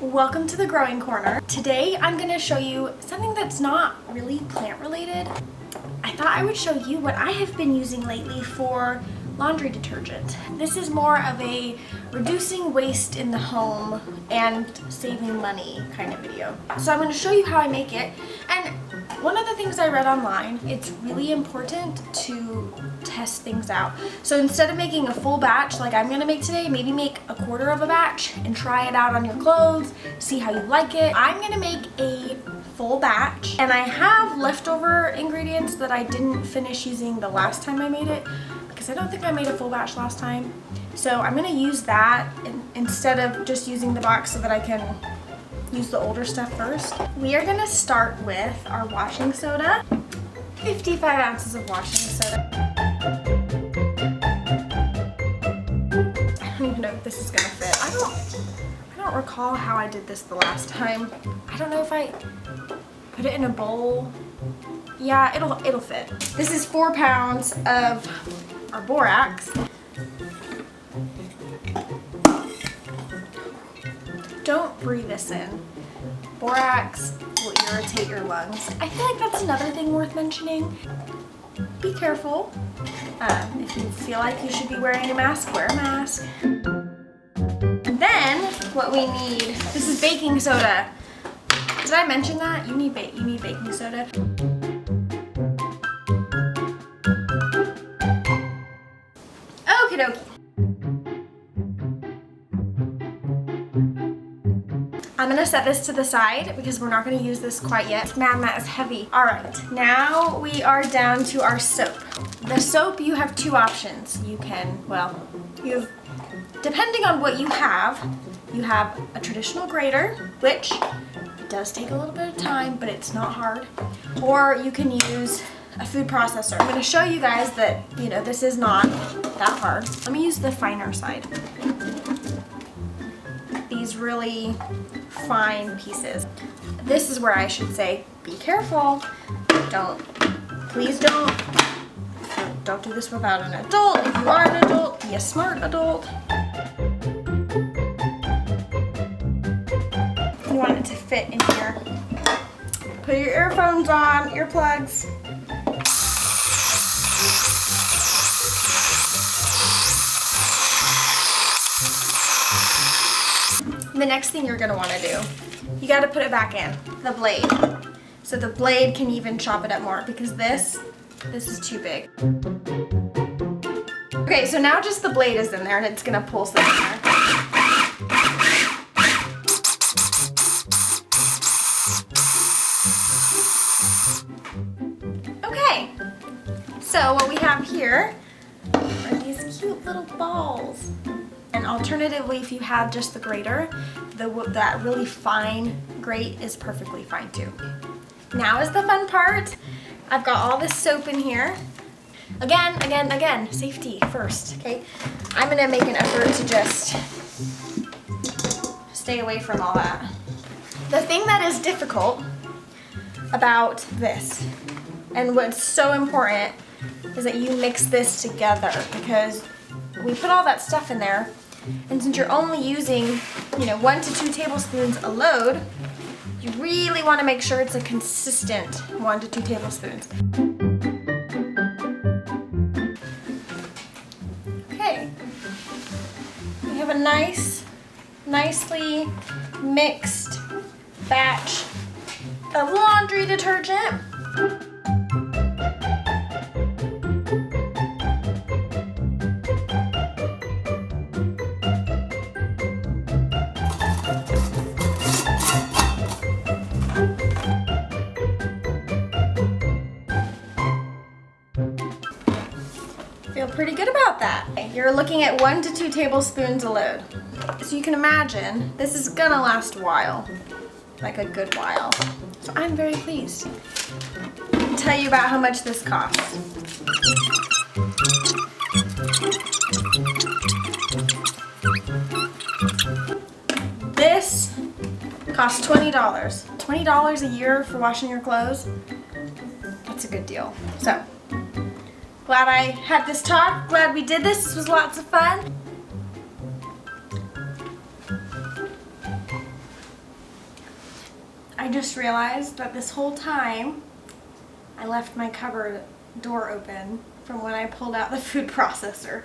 Welcome to the growing corner. Today I'm going to show you something that's not really plant related. I thought I would show you what I have been using lately for laundry detergent. This is more of a reducing waste in the home and saving money kind of video. So I'm going to show you how I make it. And one of the things I read online, it's really important to test things out. So instead of making a full batch like I'm going to make today, maybe make a quarter of a batch and try it out on your clothes, see how you like it. I'm going to make a full batch and I have leftover ingredients that I didn't finish using the last time I made it because I don't think I made a full batch last time. So I'm going to use that instead of just using the box so that I can use the older stuff first. We are going to start with our washing soda. 55 ounces of washing soda. I don't even know if this is going to fit. I don't recall how I did this the last time. I don't know if I put it in a bowl. Yeah, it'll fit. This is 4 pounds of our borax. Don't breathe this in. Borax will irritate your lungs. I feel like that's another thing worth mentioning. Be careful. If you feel like you should be wearing a mask, wear a mask. And then what we need, this is baking soda. Did I mention that? You need baking soda. Okie dokie. I'm gonna set this to the side because we're not gonna use this quite yet. Man, that is heavy. All right, now we are down to our soap. The soap, you have 2 options. You can, depending on what you have a traditional grater, which it does take a little bit of time, but it's not hard. Or you can use a food processor. I'm gonna show you guys that, this is not that hard. Let me use the finer side. These really fine pieces. This is where I should say, be careful. Please don't do this without an adult. If you are an adult, be a smart adult. You want it to fit in here. Put your earphones on, earplugs. The next thing you're gonna wanna do, you gotta put it back in, the blade. So the blade can even chop it up more because this is too big. Okay, so now just the blade is in there and it's gonna pull some in there. Okay, so what we have here are these cute little balls. And alternatively, if you have just the grater, that really fine grate is perfectly fine too. Now is the fun part. I've got all this soap in here. Again, safety first, okay? I'm gonna make an effort to just stay away from all that. The thing that is difficult about this, and what's so important, is that you mix this together because we put all that stuff in there. And since you're only using, 1 to 2 tablespoons a load, you really want to make sure it's a consistent 1 to 2 tablespoons. Okay. We have a nicely mixed batch of laundry detergent. Feel pretty good about that. You're looking at 1 to 2 tablespoons a load. So you can imagine this is gonna last a while, like a good while. So I'm very pleased. I'll tell you about how much this costs. This costs $20. $20 a year for washing your clothes. That's a good deal. So, glad I had this talk. Glad we did this. This was lots of fun. I just realized that this whole time I left my cupboard door open from when I pulled out the food processor.